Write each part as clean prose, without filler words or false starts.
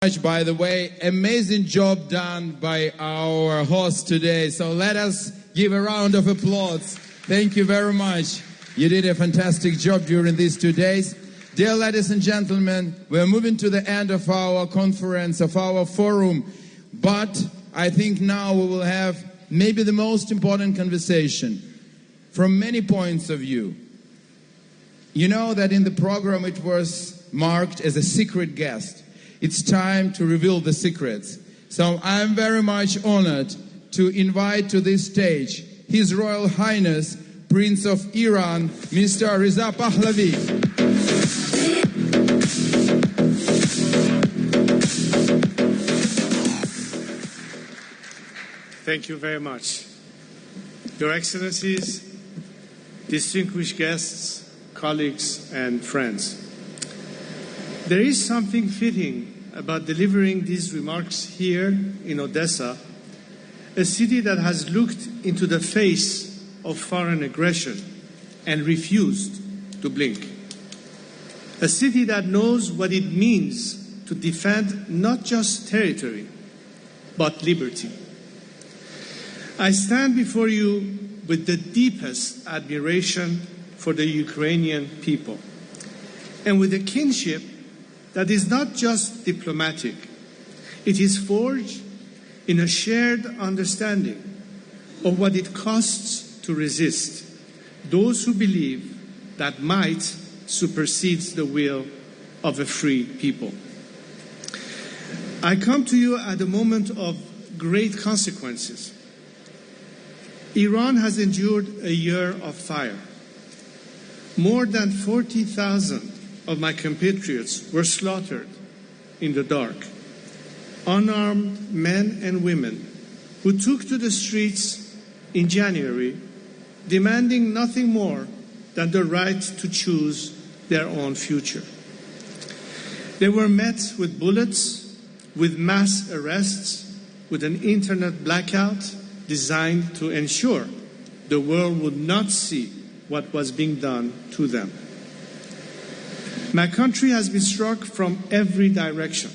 By the way, amazing job done by our host today. So let us give a round of applause. Thank you very much. You did a fantastic job during these 2 days. Dear ladies and gentlemen, we're moving to the end of our conference, of our forum. But I think now we will have maybe the most important conversation from many points of view. You know that in the program it was marked as a secret guest. It's time to reveal the secrets. So I'm very much honored to invite to this stage His Royal Highness, Prince of Iran, Mr. Reza Pahlavi. Thank you very much. Your Excellencies, distinguished guests, colleagues, and friends. There is something fitting about delivering these remarks here in Odessa, a city that has looked into the face of foreign aggression and refused to blink. A city that knows what it means to defend not just territory, but liberty. I stand before you with the deepest admiration for the Ukrainian people and with a kinship that is not just diplomatic. It is forged in a shared understanding of what it costs to resist those who believe that might supersedes the will of a free people. I come to you at a moment of great consequences. Iran has endured a year of fire. More than 40,000 of my compatriots were slaughtered in the dark. Unarmed men and women who took to the streets in January, demanding nothing more than the right to choose their own future. They were met with bullets, with mass arrests, with an internet blackout designed to ensure the world would not see what was being done to them. My country has been struck from every direction,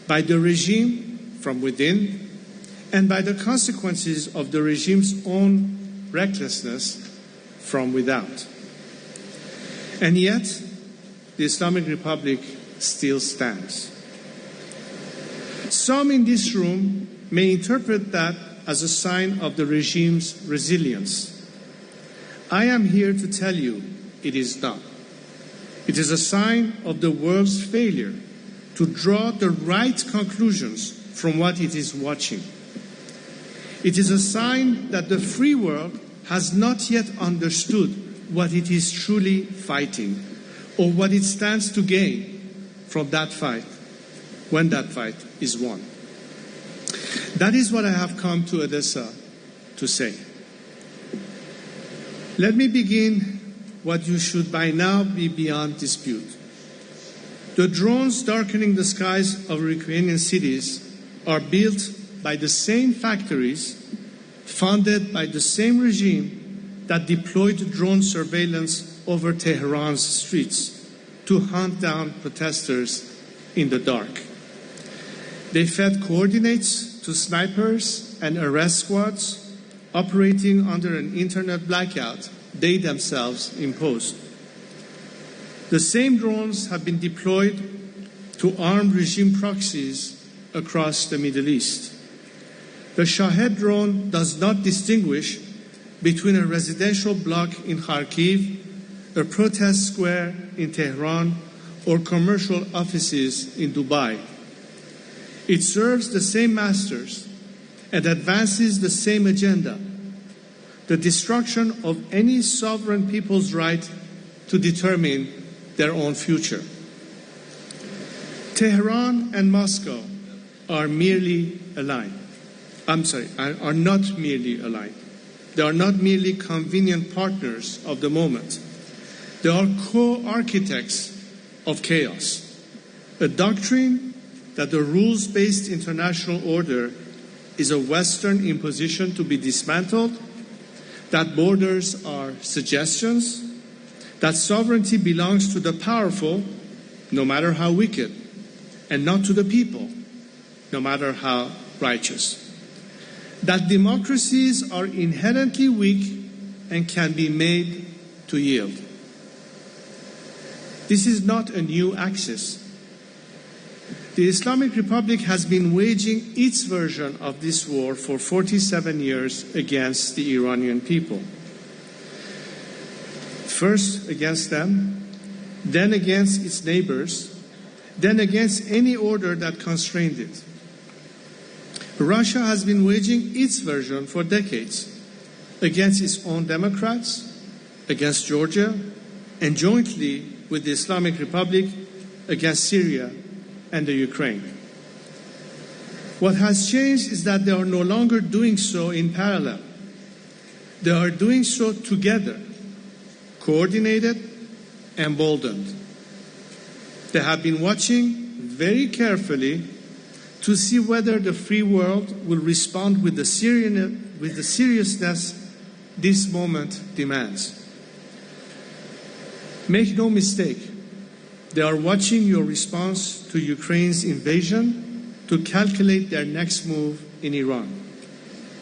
by the regime from within, and by the consequences of the regime's own recklessness from without. And yet, the Islamic Republic still stands. Some in this room may interpret that as a sign of the regime's resilience. I am here to tell you it is not. It is a sign of the world's failure to draw the right conclusions from what it is watching. It is a sign that the free world has not yet understood what it is truly fighting or what it stands to gain from that fight when that fight is won. That is what I have come to Odessa to say. Let me begin what you should by now be beyond dispute. The drones darkening the skies of Ukrainian cities are built by the same factories, funded by the same regime that deployed drone surveillance over Tehran's streets to hunt down protesters in the dark. They fed coordinates to snipers and arrest squads operating under an internet blackout they themselves imposed. The same drones have been deployed to armed regime proxies across the Middle East. The Shahed drone does not distinguish between a residential block in Kharkiv, a protest square in Tehran, or commercial offices in Dubai. It serves the same masters and advances the same agenda: the destruction of any sovereign people's right to determine their own future. Tehran and Moscow are merely aligned. Are not merely aligned. They are not merely convenient partners of the moment. They are co-architects of chaos, a doctrine that the rules-based international order is a Western imposition to be dismantled, that borders are suggestions, that sovereignty belongs to the powerful, no matter how wicked, and not to the people, no matter how righteous. That democracies are inherently weak and can be made to yield. This is not a new axis. The Islamic Republic has been waging its version of this war for 47 years against the Iranian people. First against them, then against its neighbors, then against any order that constrained it. Russia has been waging its version for decades against its own democrats, against Georgia, and jointly with the Islamic Republic against Syria and the Ukraine. What has changed is that they are no longer doing so in parallel. They are doing so together, coordinated, emboldened. They have been watching very carefully to see whether the free world will respond with the seriousness this moment demands. Make no mistake, they are watching your response to Ukraine's invasion to calculate their next move in Iran.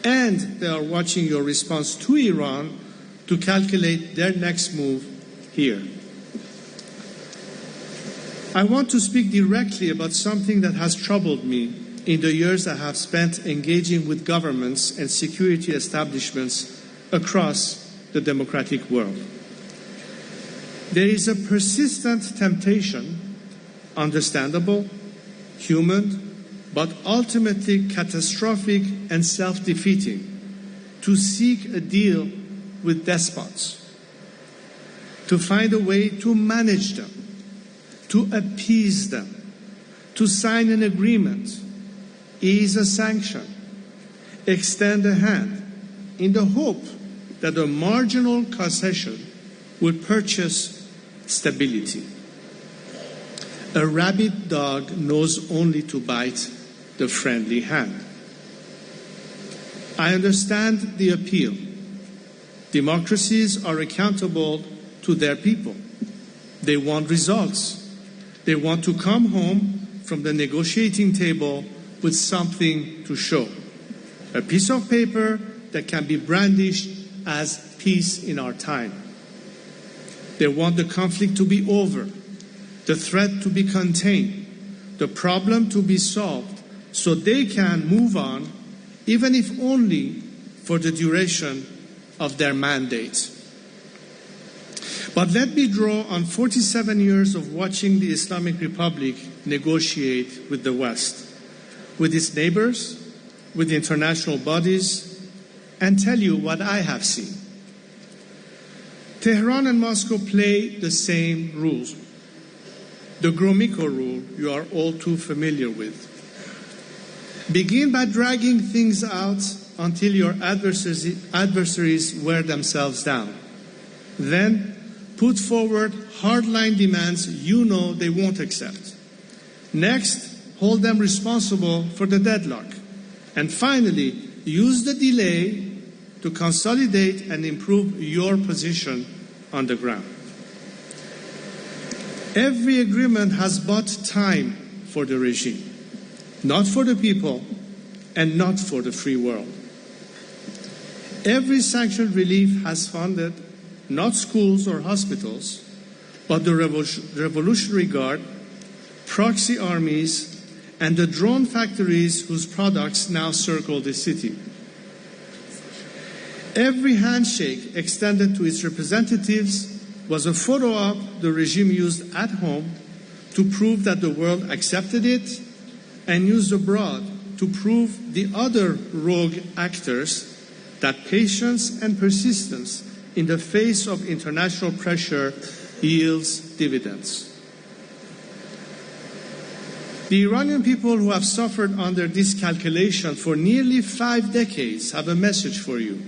And they are watching your response to Iran to calculate their next move here. I want to speak directly about something that has troubled me in the years I have spent engaging with governments and security establishments across the democratic world. There is a persistent temptation, understandable, human, but ultimately catastrophic and self-defeating, to seek a deal with despots, to find a way to manage them, to appease them, to sign an agreement, ease a sanction, extend a hand, in the hope that a marginal concession would purchase stability. A rabid dog knows only to bite the friendly hand. I understand the appeal. Democracies are accountable to their people. They want results. They want to come home from the negotiating table with something to show. A piece of paper that can be brandished as peace in our time. They want the conflict to be over, the threat to be contained, the problem to be solved, so they can move on, even if only for the duration of their mandate. But let me draw on 47 years of watching the Islamic Republic negotiate with the West, with its neighbors, with international bodies, and tell you what I have seen. Tehran and Moscow play the same rules. The Gromyko rule you are all too familiar with. Begin by dragging things out until your adversaries wear themselves down. Then put forward hardline demands you know they won't accept. Next, hold them responsible for the deadlock. And finally, use the delay to consolidate and improve your position on the ground. Every agreement has bought time for the regime, not for the people and not for the free world. Every sanctioned relief has funded not schools or hospitals, but the Revolutionary Guard, proxy armies, and the drone factories whose products now circle the city. Every handshake extended to its representatives was a photo op the regime used at home to prove that the world accepted it, and used abroad to prove the other rogue actors that patience and persistence in the face of international pressure yields dividends. The Iranian people who have suffered under this calculation for nearly 5 decades have a message for you.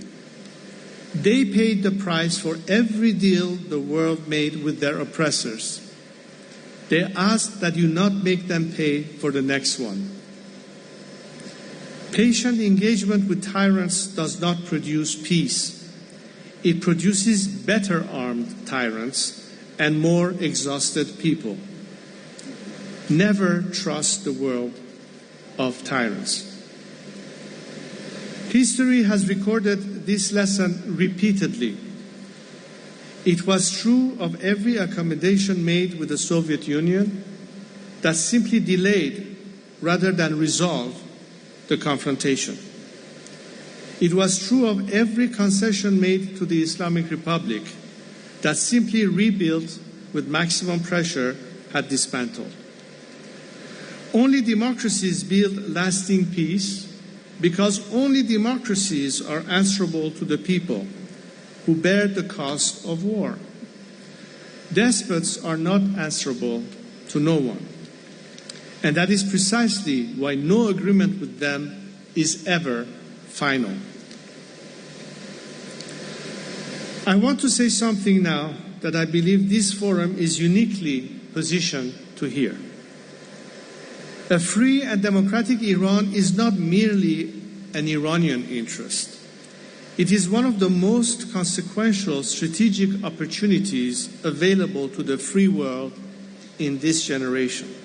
They paid the price for every deal the world made with their oppressors. They asked that you not make them pay for the next one. Patient engagement with tyrants does not produce peace. It produces better armed tyrants and more exhausted people. Never trust the world of tyrants. History has recorded this lesson repeatedly. It was true of every accommodation made with the Soviet Union that simply delayed rather than resolved the confrontation. It was true of every concession made to the Islamic Republic that simply rebuilt with maximum pressure had dismantled. Only democracies build lasting peace because only democracies are answerable to the people who bear the cost of war. Despots are not answerable to no one. And that is precisely why no agreement with them is ever final. I want to say something now that I believe this forum is uniquely positioned to hear. A free and democratic Iran is not merely an Iranian interest. It is one of the most consequential strategic opportunities available to the free world in this generation.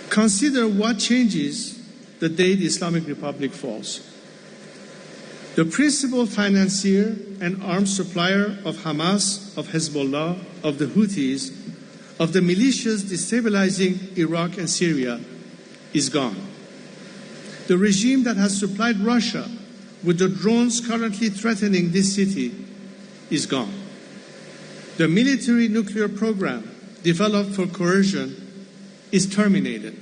Consider what changes the day the Islamic Republic falls. The principal financier and arms supplier of Hamas, of Hezbollah, of the Houthis, of the militias destabilizing Iraq and Syria is gone. The regime that has supplied Russia with the drones currently threatening this city is gone. The military nuclear program developed for coercion is terminated.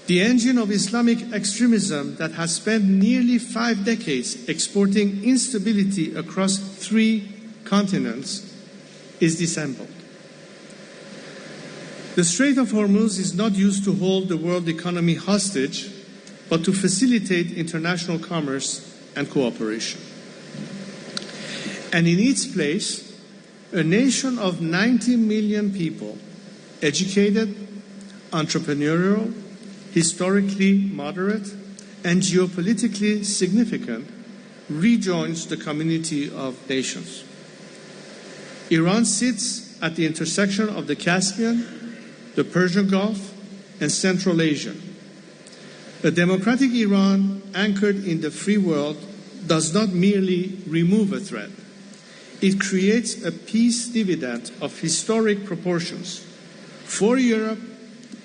The engine of Islamic extremism that has spent nearly 5 decades exporting instability across 3 continents is disassembled. The Strait of Hormuz is not used to hold the world economy hostage, but to facilitate international commerce and cooperation. And in its place, a nation of 90 million people, educated, entrepreneurial, historically moderate, and geopolitically significant, rejoins the community of nations. Iran sits at the intersection of the Caspian, the Persian Gulf, and Central Asia. A democratic Iran anchored in the free world does not merely remove a threat. It creates a peace dividend of historic proportions for Europe,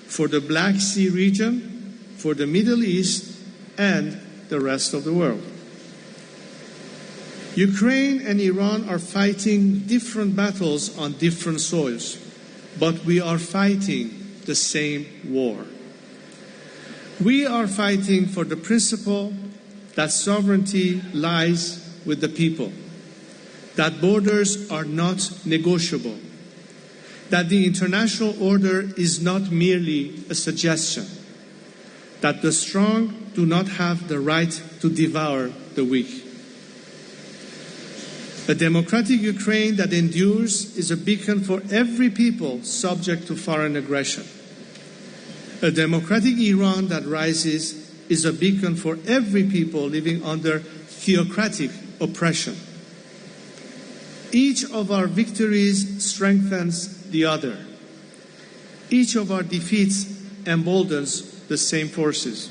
for the Black Sea region, for the Middle East, and the rest of the world. Ukraine and Iran are fighting different battles on different soils, but we are fighting the same war. We are fighting for the principle that sovereignty lies with the people, that borders are not negotiable, that the international order is not merely a suggestion, that the strong do not have the right to devour the weak. A democratic Ukraine that endures is a beacon for every people subject to foreign aggression. A democratic Iran that rises is a beacon for every people living under theocratic oppression. Each of our victories strengthens the other. Each of our defeats emboldens the same forces.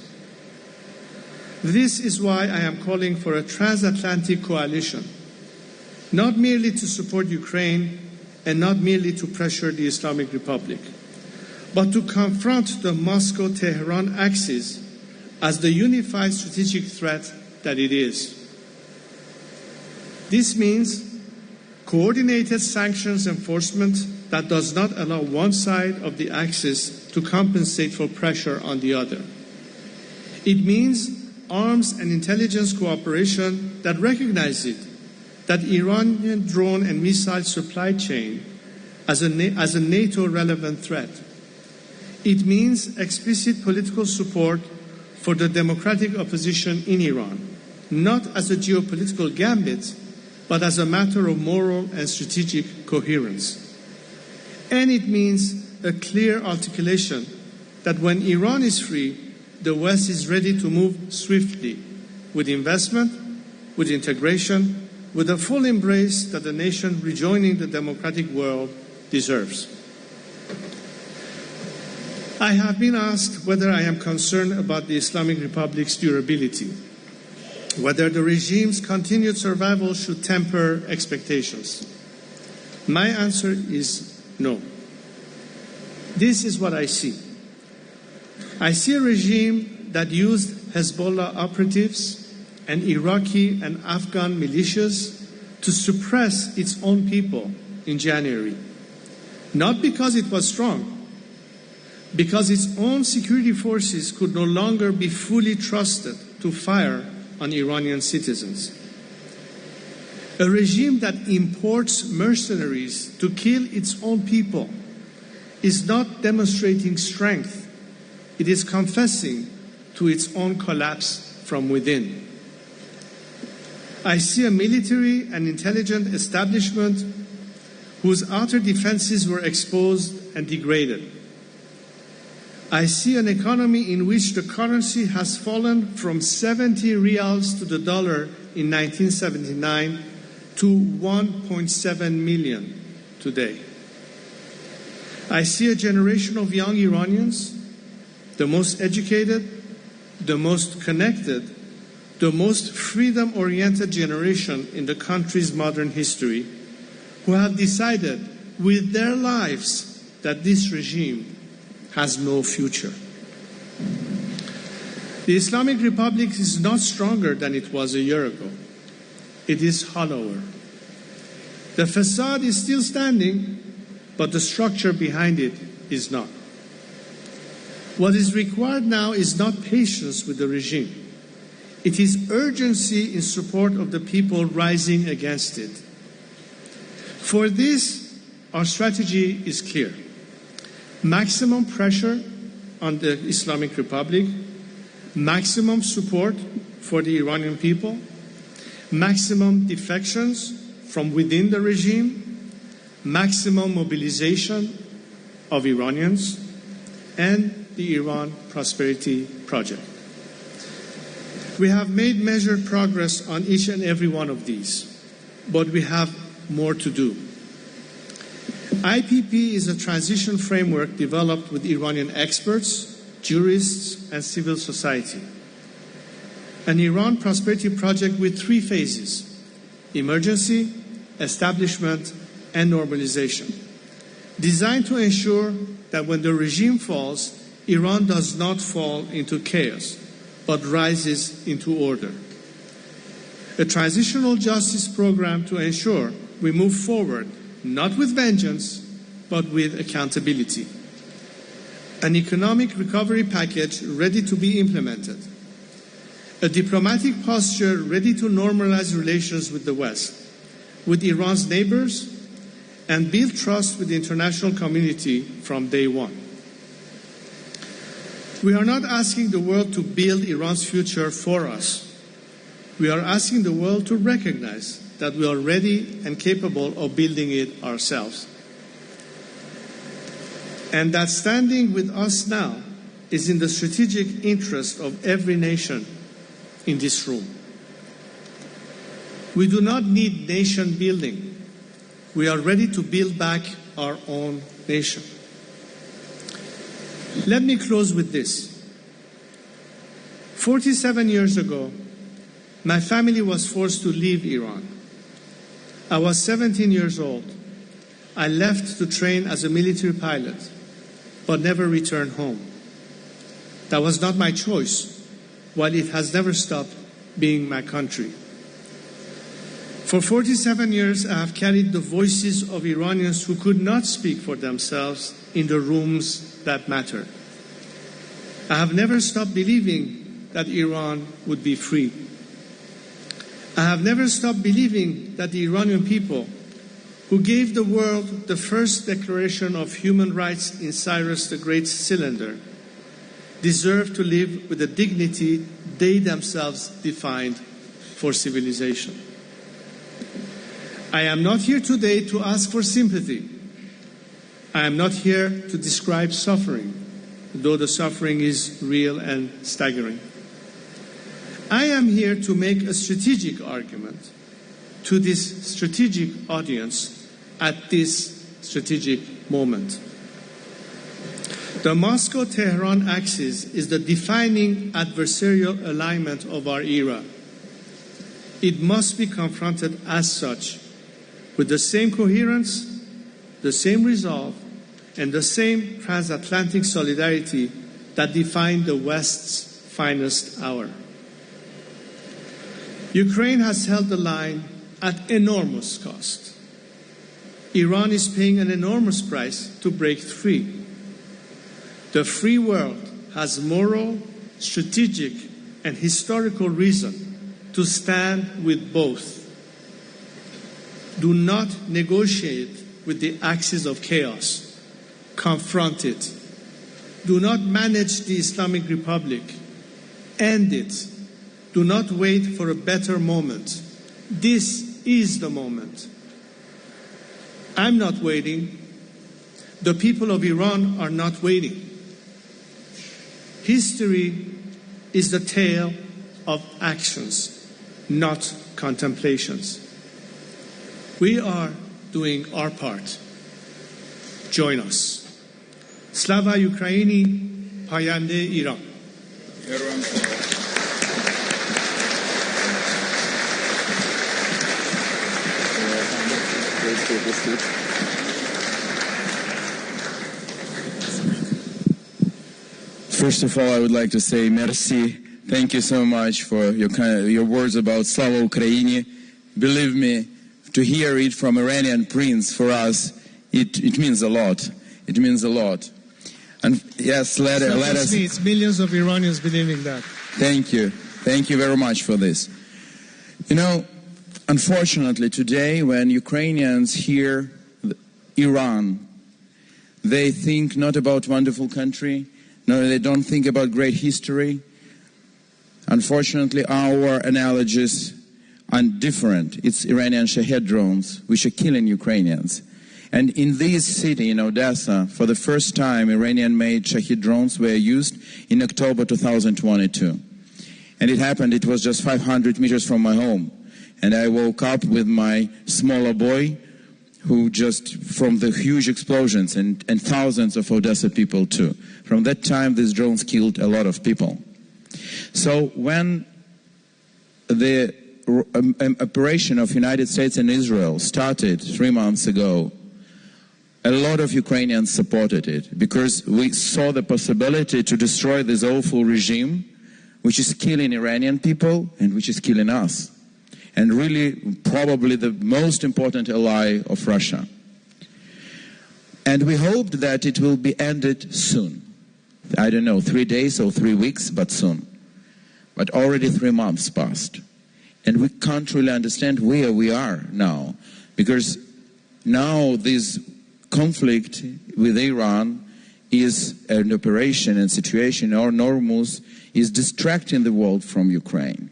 This is why I am calling for a transatlantic coalition, not merely to support Ukraine and not merely to pressure the Islamic Republic, but to confront the Moscow-Tehran axis as the unified strategic threat that it is. This means coordinated sanctions enforcement that does not allow one side of the axis to compensate for pressure on the other. It means arms and intelligence cooperation that recognizes that Iranian drone and missile supply chain as a NATO-relevant threat. It means explicit political support for the democratic opposition in Iran, not as a geopolitical gambit, but as a matter of moral and strategic coherence. And it means a clear articulation that when Iran is free, the West is ready to move swiftly with investment, with integration, with a full embrace that the nation rejoining the democratic world deserves. I have been asked whether I am concerned about the Islamic Republic's durability, whether the regime's continued survival should temper expectations. My answer is no. This is what I see. I see a regime that used Hezbollah operatives and Iraqi and Afghan militias to suppress its own people in January. Not because it was strong, because its own security forces could no longer be fully trusted to fire on Iranian citizens. A regime that imports mercenaries to kill its own people is not demonstrating strength. It is confessing to its own collapse from within. I see a military and intelligence establishment whose outer defenses were exposed and degraded. I see an economy in which the currency has fallen from 70 rials to the dollar in 1979 to 1.7 million today. I see a generation of young Iranians, the most educated, the most connected, the most freedom-oriented generation in the country's modern history, who have decided with their lives that this regime has no future. The Islamic Republic is not stronger than it was a year ago. It is hollower. The facade is still standing, but the structure behind it is not. What is required now is not patience with the regime. It is urgency in support of the people rising against it. For this, our strategy is clear. Maximum pressure on the Islamic Republic, maximum support for the Iranian people, maximum defections from within the regime, maximum mobilization of Iranians, and the Iran Prosperity Project. We have made measured progress on each and every one of these, but we have more to do. IPP is a transition framework developed with Iranian experts, jurists, and civil society. An Iran Prosperity Project with 3 phases: emergency, establishment, and normalization, designed to ensure that when the regime falls, Iran does not fall into chaos, but rises into order. A transitional justice program to ensure we move forward, not with vengeance, but with accountability. An economic recovery package ready to be implemented. A diplomatic posture ready to normalize relations with the West, with Iran's neighbors, and build trust with the international community from day one. We are not asking the world to build Iran's future for us. We are asking the world to recognize that we are ready and capable of building it ourselves. And that standing with us now is in the strategic interest of every nation in this room. We do not need nation building. We are ready to build back our own nation. Let me close with this. 47 years ago, my family was forced to leave Iran. I was 17 years old. I left to train as a military pilot, but never returned home. That was not my choice, while it has never stopped being my country. For 47 years, I have carried the voices of Iranians who could not speak for themselves in the rooms that mattered. I have never stopped believing that Iran would be free. I have never stopped believing that the Iranian people, who gave the world the first declaration of human rights in Cyrus the Great's cylinder, deserve to live with the dignity they themselves defined for civilization. I am not here today to ask for sympathy. I am not here to describe suffering, though the suffering is real and staggering. I am here to make a strategic argument to this strategic audience at this strategic moment. The Moscow-Tehran axis is the defining adversarial alignment of our era. It must be confronted as such, with the same coherence, the same resolve, and the same transatlantic solidarity that defined the West's finest hour. Ukraine has held the line at enormous cost. Iran is paying an enormous price to break free. The free world has moral, strategic, and historical reason to stand with both. Do not negotiate with the axis of chaos. Confront it. Do not manage the Islamic Republic. End it. Do not wait for a better moment. This is the moment. I'm not waiting. The people of Iran are not waiting. History is the tale of actions, not contemplations. We are doing our part. Join us. Slava Ukraini, Payande Iran. First of all, I would like to say merci. Thank you so much for your words about Slava Ukraini. Believe me, to hear it from Iranian prince, for us, it means a lot. It means a lot. And yes, let us... It's millions of Iranians believing that. Thank you. Thank you very much for this. You know, unfortunately today, when Ukrainians hear Iran, they think not about wonderful country. No, they don't think about great history. Unfortunately, our analogies are different. It's Iranian Shahed drones, which are killing Ukrainians. And in this city, in Odessa, for the first time, Iranian-made Shahed drones were used in October 2022. And it happened, it was just 500 meters from my home. And I woke up with my smaller boy, who just, from the huge explosions, and thousands of Odessa people too. From that time, these drones killed a lot of people. So when the operation of United States and Israel started 3 months ago, a lot of Ukrainians supported it because we saw the possibility to destroy this awful regime, which is killing Iranian people and which is killing us. And really, probably the most important ally of Russia. And we hoped that it will be ended soon. I don't know, 3 days or 3 weeks, but soon. But already 3 months passed. And we can't really understand where we are now. Because now this conflict with Iran is an operation and situation, or Hormuz is distracting the world from Ukraine.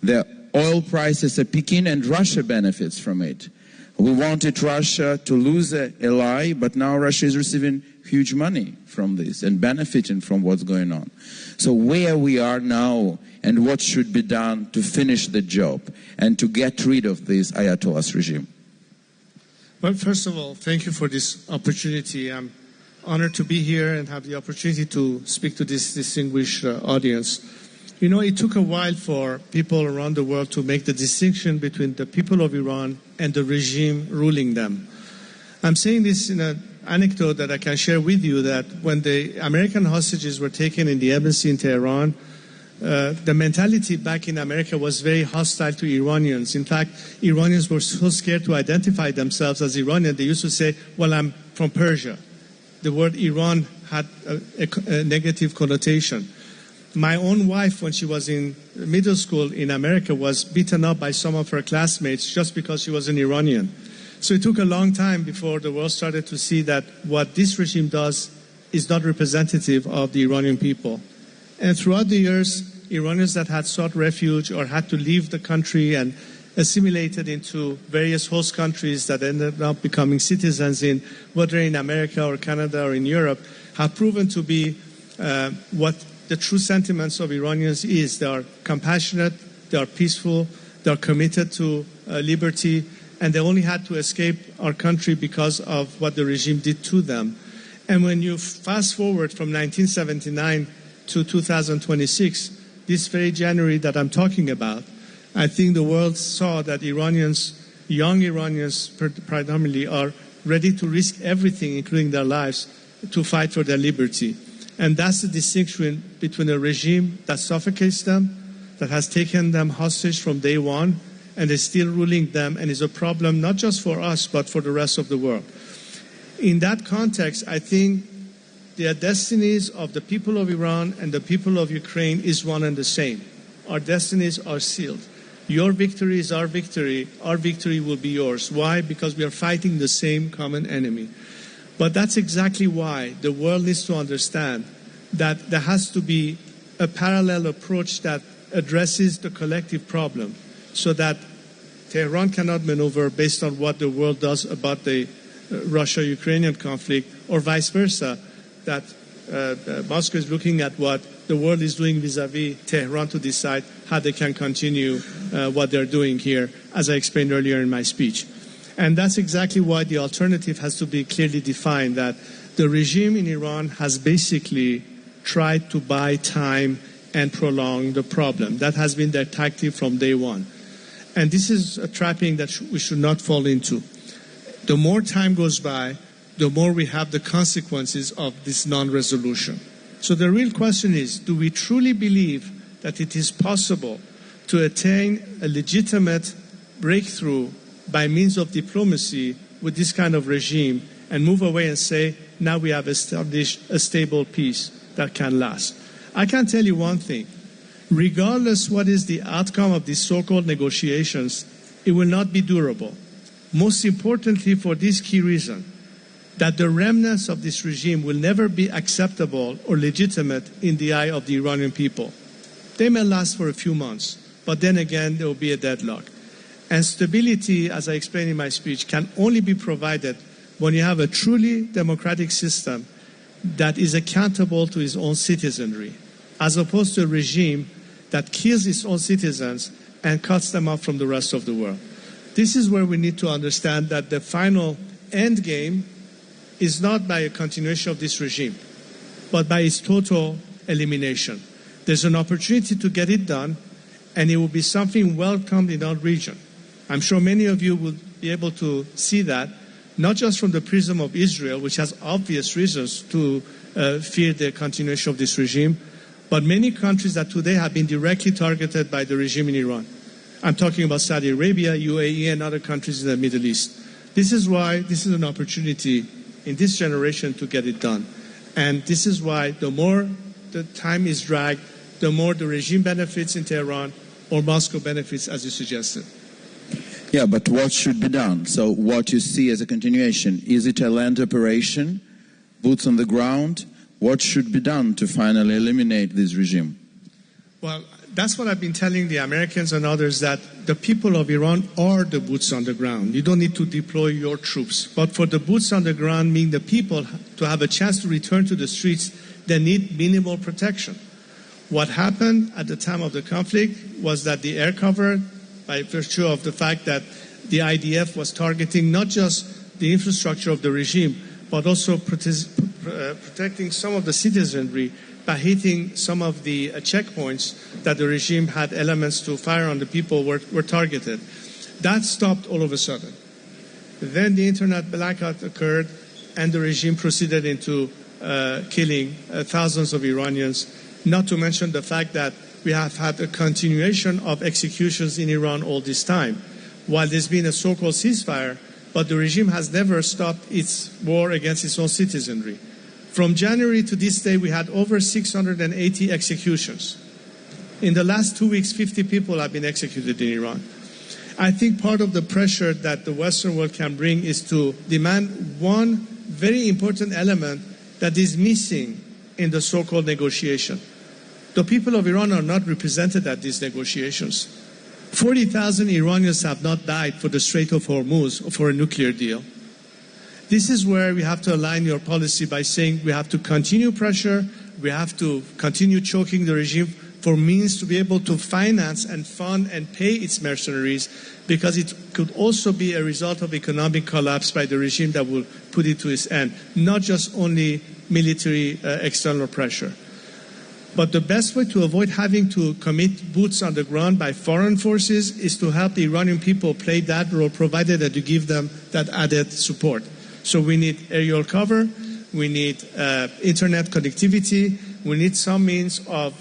The oil prices are peaking and Russia benefits from it. We wanted Russia to lose an ally, but now Russia is receiving huge money from this and benefiting from what's going on. So where we are now and what should be done to finish the job and to get rid of this Ayatollah's regime? Well, first of all, thank you for this opportunity. I'm honored to be here and have the opportunity to speak to this distinguished audience. You know, it took a while for people around the world to make the distinction between the people of Iran and the regime ruling them. I'm saying this in an anecdote that I can share with you, that when the American hostages were taken in the embassy in Tehran, the mentality back in America was very hostile to Iranians. In fact, Iranians were so scared to identify themselves as Iranian, they used to say, well, I'm from Persia. The word Iran had a negative connotation. My own wife, when she was in middle school in America, was beaten up by some of her classmates just because she was an Iranian. So it took a long time before the world started to see that what this regime does is not representative of the Iranian people. And throughout the years, Iranians that had sought refuge or had to leave the country and assimilated into various host countries that ended up becoming citizens in, whether in America or Canada or in Europe, have proven to be what the true sentiments of Iranians is. They are compassionate, they are peaceful, they are committed to liberty, and they only had to escape our country because of what the regime did to them. And when you fast forward from 1979 to 2026, this very January that I'm talking about, I think the world saw that Iranians, young Iranians predominantly, are ready to risk everything, including their lives, to fight for their liberty. And that's the distinction between a regime that suffocates them, that has taken them hostage from day one, and is still ruling them, and is a problem not just for us, but for the rest of the world. In that context, I think the destinies of the people of Iran and the people of Ukraine is one and the same. Our destinies are sealed. Your victory is our victory. Our victory will be yours. Why? Because we are fighting the same common enemy. But that's exactly why the world needs to understand that there has to be a parallel approach that addresses the collective problem, so that Tehran cannot maneuver based on what the world does about the Russia-Ukrainian conflict, or vice versa, that Moscow is looking at what the world is doing vis-à-vis Tehran to decide how they can continue what they're doing here, as I explained earlier in my speech. And that's exactly why the alternative has to be clearly defined, that the regime in Iran has basically tried to buy time and prolong the problem. That has been their tactic from day one. And this is a trapping that we should not fall into. The more time goes by, the more we have the consequences of this non-resolution. So the real question is, do we truly believe that it is possible to attain a legitimate breakthrough by means of diplomacy with this kind of regime and move away and say, now we have established a stable peace that can last? I can tell you one thing. Regardless what is the outcome of these so-called negotiations, it will not be durable. Most importantly, for this key reason, that the remnants of this regime will never be acceptable or legitimate in the eye of the Iranian people. They may last for a few months, but then again, there will be a deadlock. And stability, as I explained in my speech, can only be provided when you have a truly democratic system that is accountable to its own citizenry, as opposed to a regime that kills its own citizens and cuts them off from the rest of the world. This is where we need to understand that the final end game is not by a continuation of this regime, but by its total elimination. There's an opportunity to get it done, and it will be something welcomed in our region. I'm sure many of you will be able to see that, not just from the prism of Israel, which has obvious reasons to fear the continuation of this regime, but many countries that today have been directly targeted by the regime in Iran. I'm talking about Saudi Arabia, UAE, and other countries in the Middle East. This is why this is an opportunity in this generation to get it done. And this is why the more the time is dragged, the more the regime benefits in Tehran, or Moscow benefits, as you suggested. Yeah, but what should be done? So what you see as a continuation, is it a land operation, boots on the ground? What should be done to finally eliminate this regime? Well, that's what I've been telling the Americans and others, that the people of Iran are the boots on the ground. You don't need to deploy your troops. But for the boots on the ground, meaning the people, to have a chance to return to the streets, they need minimal protection. What happened at the time of the conflict was that the air cover, by virtue of the fact that the IDF was targeting not just the infrastructure of the regime, but also protecting some of the citizenry by hitting some of the checkpoints that the regime had elements to fire on the people were targeted. That stopped all of a sudden. Then the internet blackout occurred, and the regime proceeded into killing thousands of Iranians, not to mention the fact that we have had a continuation of executions in Iran all this time. While there's been a so-called ceasefire, but the regime has never stopped its war against its own citizenry. From January to this day, we had over 680 executions. In the last 2 weeks, 50 people have been executed in Iran. I think part of the pressure that the Western world can bring is to demand one very important element that is missing in the so-called negotiation. The people of Iran are not represented at these negotiations. 40,000 Iranians have not died for the Strait of Hormuz or for a nuclear deal. This is where we have to align your policy by saying we have to continue pressure, we have to continue choking the regime for means to be able to finance and fund and pay its mercenaries, because it could also be a result of economic collapse by the regime that will put it to its end, not just only military external pressure. But the best way to avoid having to commit boots on the ground by foreign forces is to help the Iranian people play that role, provided that you give them that added support. So we need aerial cover, we need internet connectivity, we need some means of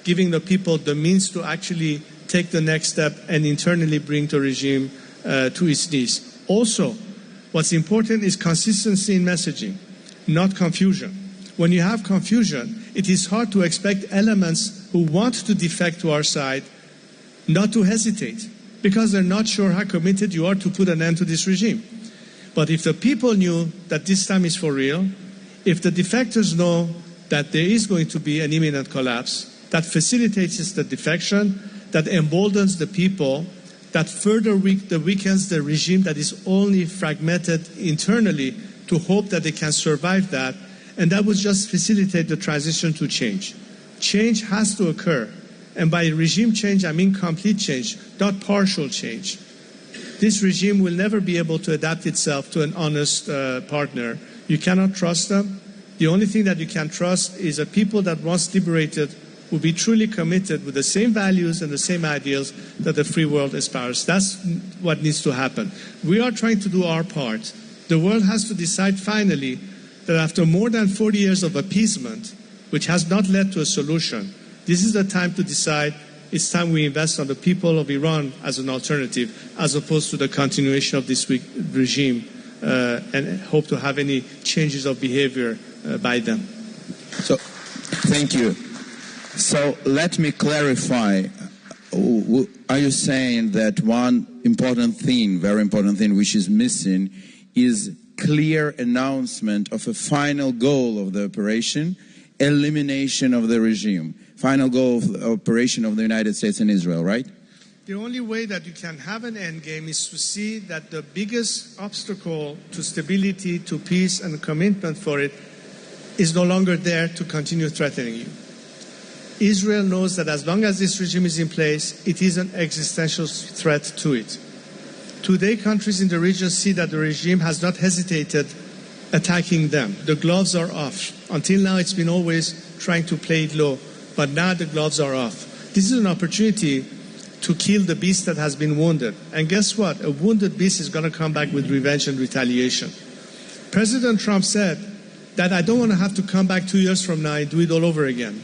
giving the people the means to actually take the next step and internally bring the regime to its knees. Also, what's important is consistency in messaging, not confusion. When you have confusion, it is hard to expect elements who want to defect to our side not to hesitate, because they're not sure how committed you are to put an end to this regime. But if the people knew that this time is for real, if the defectors know that there is going to be an imminent collapse, that facilitates the defection, that emboldens the people, that further weakens the regime that is only fragmented internally to hope that they can survive that, and that would just facilitate the transition to change. Change has to occur, and by regime change I mean complete change, not partial change. This regime will never be able to adapt itself to an honest partner. You cannot trust them. The only thing that you can trust is a people that once liberated will be truly committed with the same values and the same ideals that the free world aspires. That's what needs to happen. We are trying to do our part. The world has to decide finally that after more than 40 years of appeasement, which has not led to a solution, this is the time to decide it's time we invest on the people of Iran as an alternative, as opposed to the continuation of this weak regime and hope to have any changes of behavior by them. So, thank you. So let me clarify. Are you saying that one important thing, very important thing, which is missing is clear announcement of a final goal of the operation, elimination of the regime, final goal of the operation of the United States and Israel, right? The only way that you can have an end game is to see that the biggest obstacle to stability, to peace and commitment for it is no longer there to continue threatening you. Israel knows that as long as this regime is in place, it is an existential threat to it. Today, countries in the region see that the regime has not hesitated attacking them. The gloves are off. Until now, it's been always trying to play it low, but now the gloves are off. This is an opportunity to kill the beast that has been wounded. And guess what? A wounded beast is going to come back with revenge and retaliation. President Trump said that I don't want to have to come back 2 years from now and do it all over again.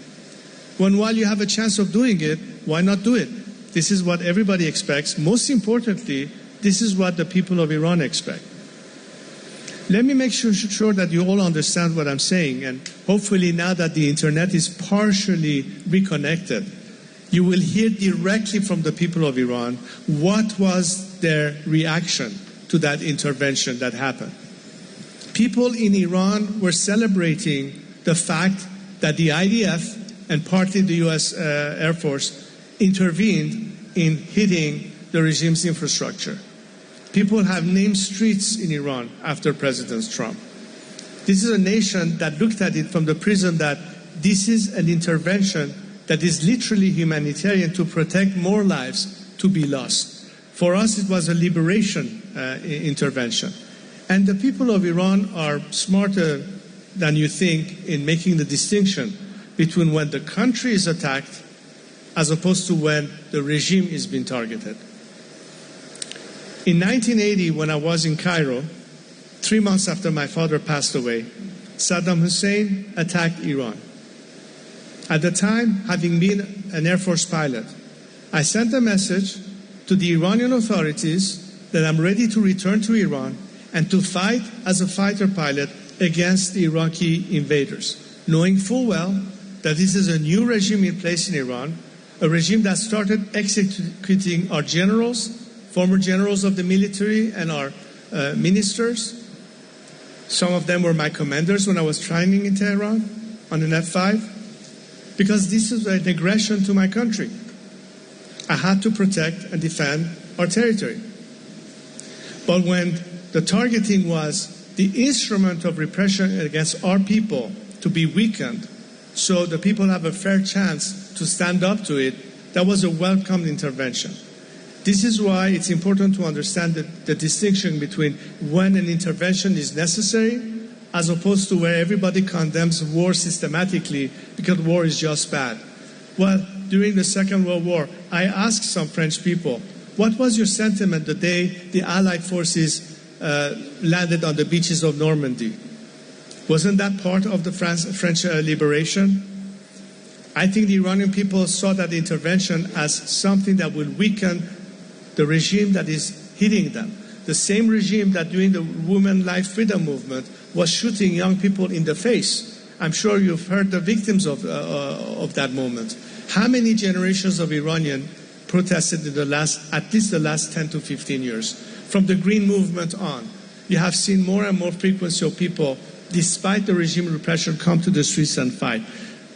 When while you have a chance of doing it, why not do it? This is what everybody expects. Most importantly, this is what the people of Iran expect. Let me make sure that you all understand what I'm saying, and hopefully now that the internet is partially reconnected, you will hear directly from the people of Iran what was their reaction to that intervention that happened. People in Iran were celebrating the fact that the IDF and partly the U.S. Air Force intervened in hitting the regime's infrastructure. People have named streets in Iran after President Trump. This is a nation that looked at it from the prism that this is an intervention that is literally humanitarian to protect more lives to be lost. For us, it was a liberation intervention. And the people of Iran are smarter than you think in making the distinction between when the country is attacked as opposed to when the regime is being targeted. In 1980, when I was in Cairo, 3 months after my father passed away, Saddam Hussein attacked Iran. At the time, having been an Air Force pilot, I sent a message to the Iranian authorities that I'm ready to return to Iran and to fight as a fighter pilot against the Iraqi invaders, knowing full well that this is a new regime in place in Iran, a regime that started executing our generals, former generals of the military, and our ministers. Some of them were my commanders when I was training in Tehran on an F-5, because this is an aggression to my country. I had to protect and defend our territory. But when the targeting was the instrument of repression against our people to be weakened, so the people have a fair chance to stand up to it, that was a welcomed intervention. This is why it's important to understand the distinction between when an intervention is necessary as opposed to where everybody condemns war systematically because war is just bad. Well, during the Second World War, I asked some French people, what was your sentiment the day the Allied forces landed on the beaches of Normandy? Wasn't that part of the French liberation? I think the Iranian people saw that intervention as something that would weaken the regime that is hitting them. The same regime that during the Women's Life Freedom Movement was shooting young people in the face. I'm sure you've heard the victims of that moment. How many generations of Iranian protested in at least the last 10 to 15 years? From the Green Movement on, you have seen more and more frequency of people, despite the regime repression, come to the streets and fight.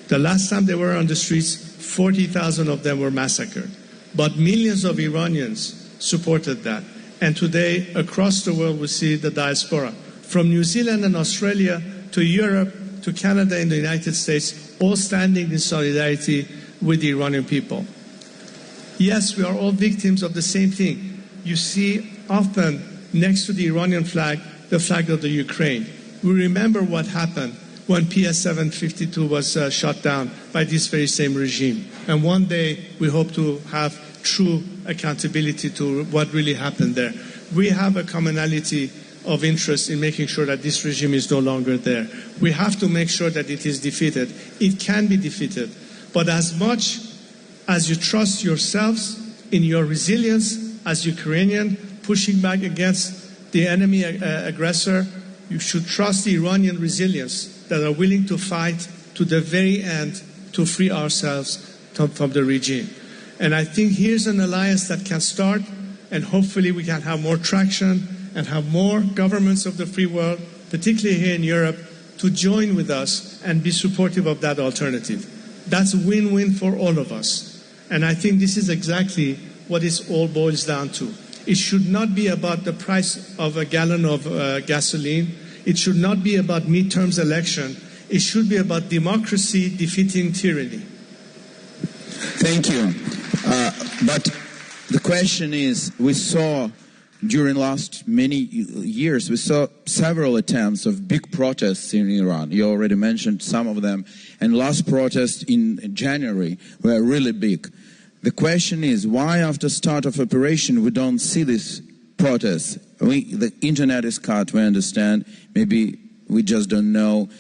The last time they were on the streets, 40,000 of them were massacred. But millions of Iranians supported that. And today, across the world, we see the diaspora. From New Zealand and Australia to Europe to Canada and the United States, all standing in solidarity with the Iranian people. Yes, we are all victims of the same thing. You see often next to the Iranian flag, the flag of the Ukraine. We remember what happened when PS-752 was shot down by this very same regime. And one day we hope to have true accountability to what really happened there. We have a commonality of interest in making sure that this regime is no longer there. We have to make sure that it is defeated. It can be defeated. But as much as you trust yourselves in your resilience as Ukrainian, pushing back against the enemy aggressor, you should trust the Iranian resilience that are willing to fight to the very end to free ourselves from the regime. And I think here's an alliance that can start, and hopefully we can have more traction and have more governments of the free world, particularly here in Europe, to join with us and be supportive of that alternative. That's win-win for all of us. And I think this is exactly what it all boils down to. It should not be about the price of a gallon of gasoline. It should not be about midterms election. It should be about democracy defeating tyranny. Thank you. But the question is, we saw during last many years, we saw several attempts of big protests in Iran. You already mentioned some of them. And last protests in January were really big. The question is, why after start of operation we don't see this protests? The internet is cut, we understand. Maybe we just don't know.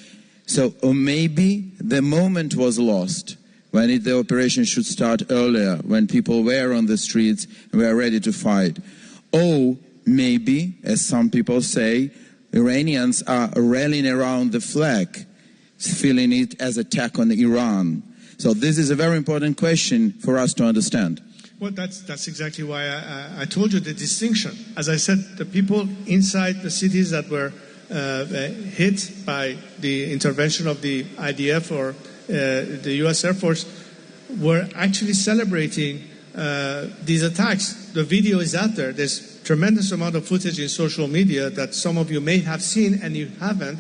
So, or maybe the moment was lost when the operation should start earlier, when people were on the streets and were ready to fight. Or maybe, as some people say, Iranians are rallying around the flag, feeling it as an attack on Iran. So this is a very important question for us to understand. Well, that's exactly why I told you the distinction. As I said, the people inside the cities that were hit by the intervention of the IDF or the U.S. Air Force were actually celebrating these attacks. The video is out there. There's tremendous amount of footage in social media that some of you may have seen, and you haven't.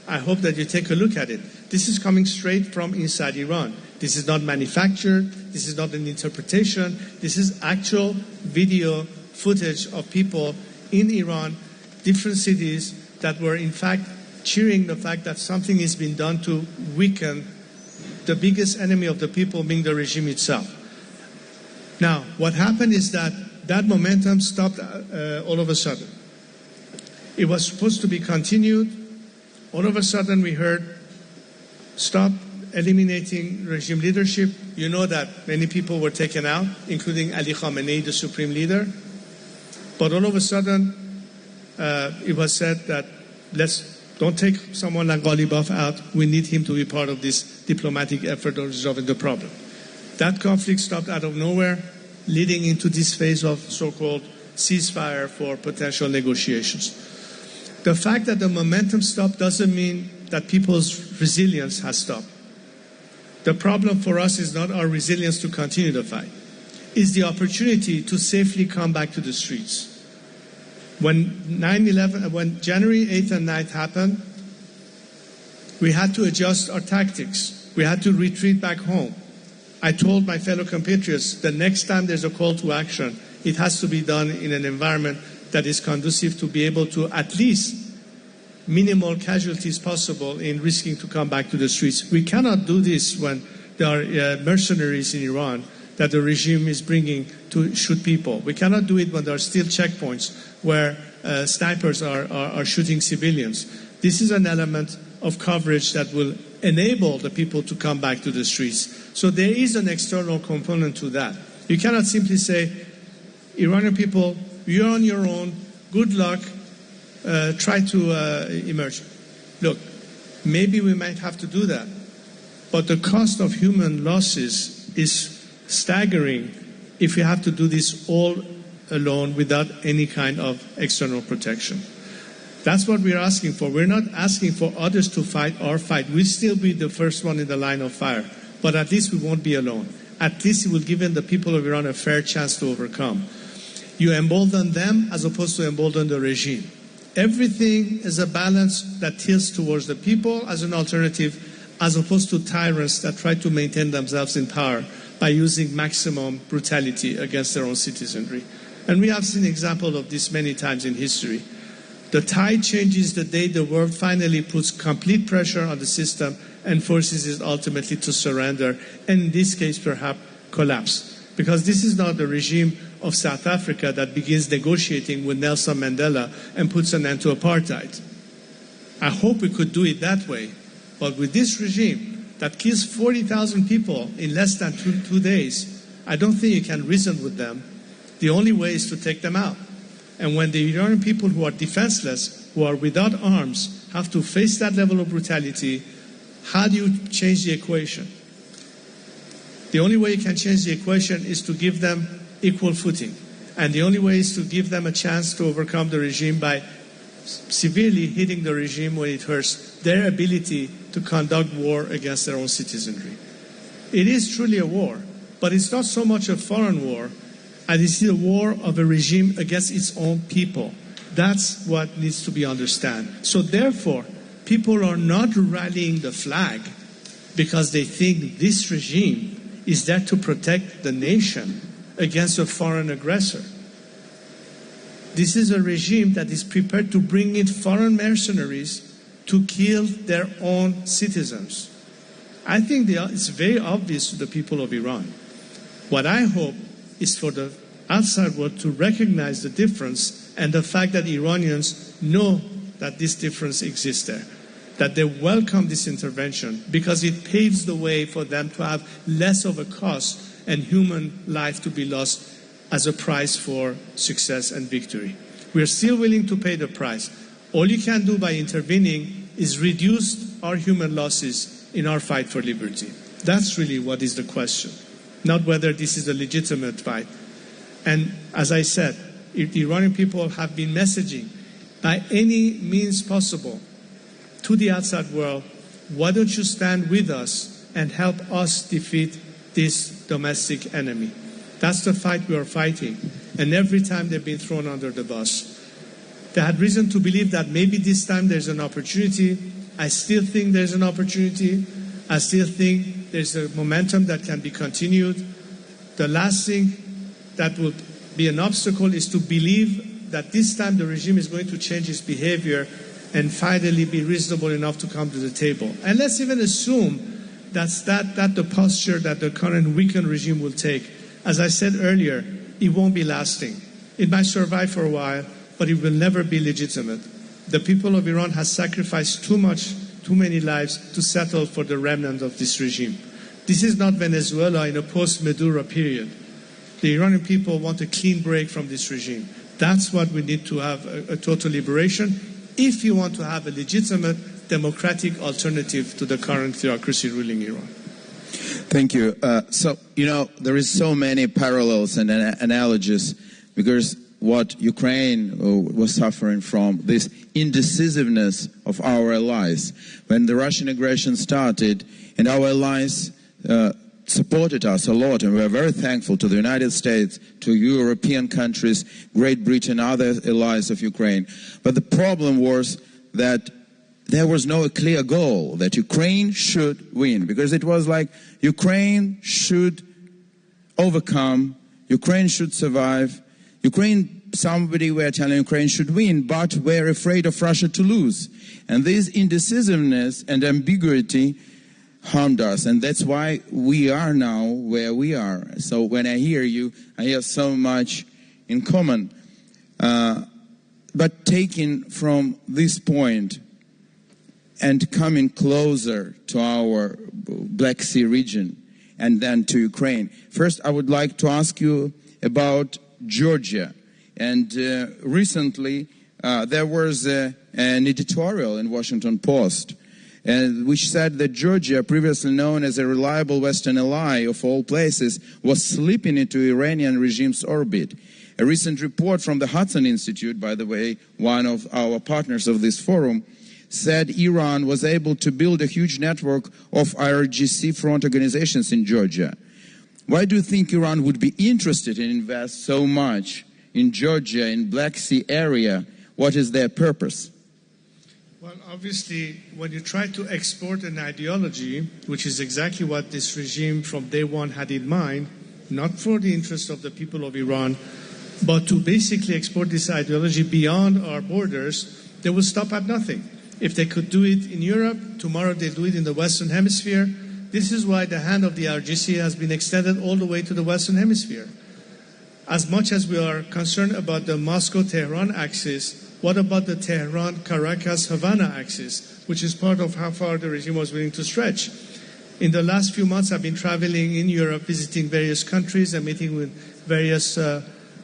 I hope that you take a look at it. This is coming straight from inside Iran. This is not manufactured. This is not an interpretation. This is actual video footage of people in Iran, different cities, that were in fact cheering the fact that something is being done to weaken the biggest enemy of the people, being the regime itself. Now, what happened is that momentum stopped all of a sudden. It was supposed to be continued. All of a sudden we heard, stop eliminating regime leadership. You know that many people were taken out, including Ali Khamenei, the supreme leader. But all of a sudden, it was said that don't take someone like Ghalibaf out. We need him to be part of this diplomatic effort of resolving the problem. That conflict stopped out of nowhere, leading into this phase of so-called ceasefire for potential negotiations. The fact that the momentum stopped doesn't mean that people's resilience has stopped. The problem for us is not our resilience to continue the fight. It's the opportunity to safely come back to the streets. When January 8th and 9th happened, we had to adjust our tactics. We had to retreat back home. I told my fellow compatriots, the next time there's a call to action, it has to be done in an environment that is conducive to be able to at least minimal casualties possible in risking to come back to the streets. We cannot do this when there are mercenaries in Iran that the regime is bringing to shoot people. We cannot do it when there are still checkpoints where snipers are shooting civilians. This is an element of coverage that will enable the people to come back to the streets. So there is an external component to that. You cannot simply say, Iranian people, you're on your own, good luck, try to emerge. Look, maybe we might have to do that, but the cost of human losses is staggering if we have to do this all alone without any kind of external protection. That's what we're asking for. We're not asking for others to fight our fight. We'll still be the first one in the line of fire, but at least we won't be alone. At least it will give the people of Iran a fair chance to overcome. You embolden them as opposed to embolden the regime. Everything is a balance that tilts towards the people as an alternative, as opposed to tyrants that try to maintain themselves in power by using maximum brutality against their own citizenry. And we have seen examples of this many times in history. The tide changes the day the world finally puts complete pressure on the system and forces it ultimately to surrender, and in this case perhaps collapse. Because this is not the regime of South Africa that begins negotiating with Nelson Mandela and puts an end to apartheid. I hope we could do it that way. But with this regime that kills 40,000 people in less than two days, I don't think you can reason with them. The only way is to take them out. And when the Iranian people who are defenseless, who are without arms, have to face that level of brutality, how do you change the equation? The only way you can change the equation is to give them equal footing. And the only way is to give them a chance to overcome the regime by severely hitting the regime when it hurts their ability to conduct war against their own citizenry. It is truly a war, but it's not so much a foreign war as it is a war of a regime against its own people. That's what needs to be understood. So therefore, people are not rallying the flag because they think this regime is there to protect the nation against a foreign aggressor. This is a regime that is prepared to bring in foreign mercenaries to kill their own citizens. I think it's very obvious to the people of Iran. What I hope is for the outside world to recognize the difference and the fact that Iranians know that this difference exists there, that they welcome this intervention because it paves the way for them to have less of a cost and human life to be lost as a price for success and victory. We are still willing to pay the price. All you can do by intervening is reduce our human losses in our fight for liberty. That's really what is the question, not whether this is a legitimate fight. And as I said, if the Iranian people have been messaging by any means possible to the outside world, why don't you stand with us and help us defeat this domestic enemy? That's the fight we are fighting. And every time they've been thrown under the bus. They had reason to believe that maybe this time there's an opportunity. I still think there's an opportunity. I still think there's a momentum that can be continued. The last thing that would be an obstacle is to believe that this time the regime is going to change its behavior and finally be reasonable enough to come to the table. And let's even assume that's the posture that the current weakened regime will take. As I said earlier, it won't be lasting. It might survive for a while, but it will never be legitimate. The people of Iran have sacrificed too many lives to settle for the remnant of this regime. This is not Venezuela in a post-Maduro period. The Iranian people want a clean break from this regime. That's what we need to have, a total liberation, if you want to have a legitimate democratic alternative to the current theocracy ruling Iran. Thank you. There is so many parallels and analogies because what Ukraine was suffering from, this indecisiveness of our allies. When the Russian aggression started and our allies supported us a lot, and we are very thankful to the United States, to European countries, Great Britain, other allies of Ukraine. But the problem was that there was no clear goal that Ukraine should win, because it was like Ukraine should overcome, Ukraine should survive, somebody were telling Ukraine should win, but were afraid of Russia to lose. And this indecisiveness and ambiguity harmed us, and that's why we are now where we are. So when I hear you, I hear so much in common. But taking from this point and coming closer to our Black Sea region and then to Ukraine. First, I would like to ask you about Georgia. And recently, there was an editorial in Washington Post which said that Georgia, previously known as a reliable Western ally of all places, was slipping into Iranian regime's orbit. A recent report from the Hudson Institute, by the way, one of our partners of this forum, said Iran was able to build a huge network of IRGC front organizations in Georgia. Why do you think Iran would be interested in invest so much in Georgia, in Black Sea area? What is their purpose? Well, obviously, when you try to export an ideology, which is exactly what this regime from day one had in mind, not for the interest of the people of Iran, but to basically export this ideology beyond our borders, they will stop at nothing. If they could do it in Europe, tomorrow they do it in the Western Hemisphere. This is why the hand of the IRGC has been extended all the way to the Western Hemisphere. As much as we are concerned about the Moscow-Tehran axis, what about the Tehran-Caracas-Havana axis, which is part of how far the regime was willing to stretch? In the last few months, I've been traveling in Europe, visiting various countries and meeting with various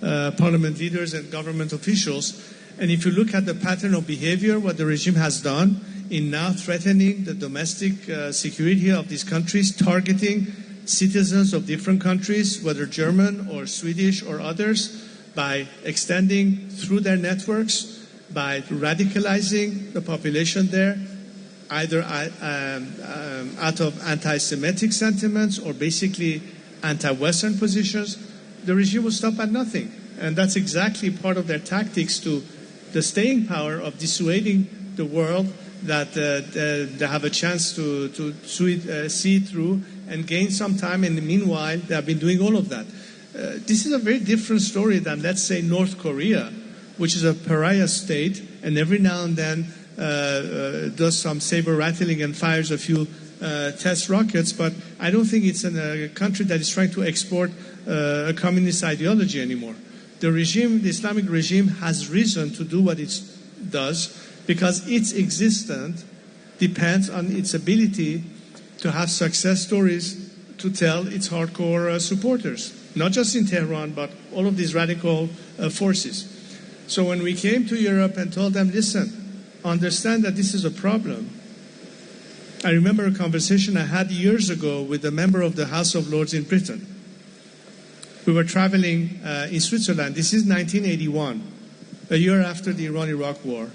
parliament leaders and government officials. And if you look at the pattern of behavior, what the regime has done in now threatening the domestic security of these countries, targeting citizens of different countries, whether German or Swedish or others, by extending through their networks, by radicalizing the population there, either out of anti-Semitic sentiments or basically anti-Western positions, the regime will stop at nothing. And that's exactly part of their tactics to the staying power of dissuading the world that they have a chance to see through and gain some time. And meanwhile, they have been doing all of that. This is a very different story than, let's say, North Korea, which is a pariah state, and every now and then does some saber rattling and fires a few test rockets. But I don't think it's a country that is trying to export a communist ideology anymore. The regime, the Islamic regime, has reason to do what it does because its existence depends on its ability to have success stories to tell its hardcore supporters, not just in Tehran, but all of these radical forces. So when we came to Europe and told them, listen, understand that this is a problem. I remember a conversation I had years ago with a member of the House of Lords in Britain. We were traveling in Switzerland. This is 1981, a year after the Iran-Iraq war.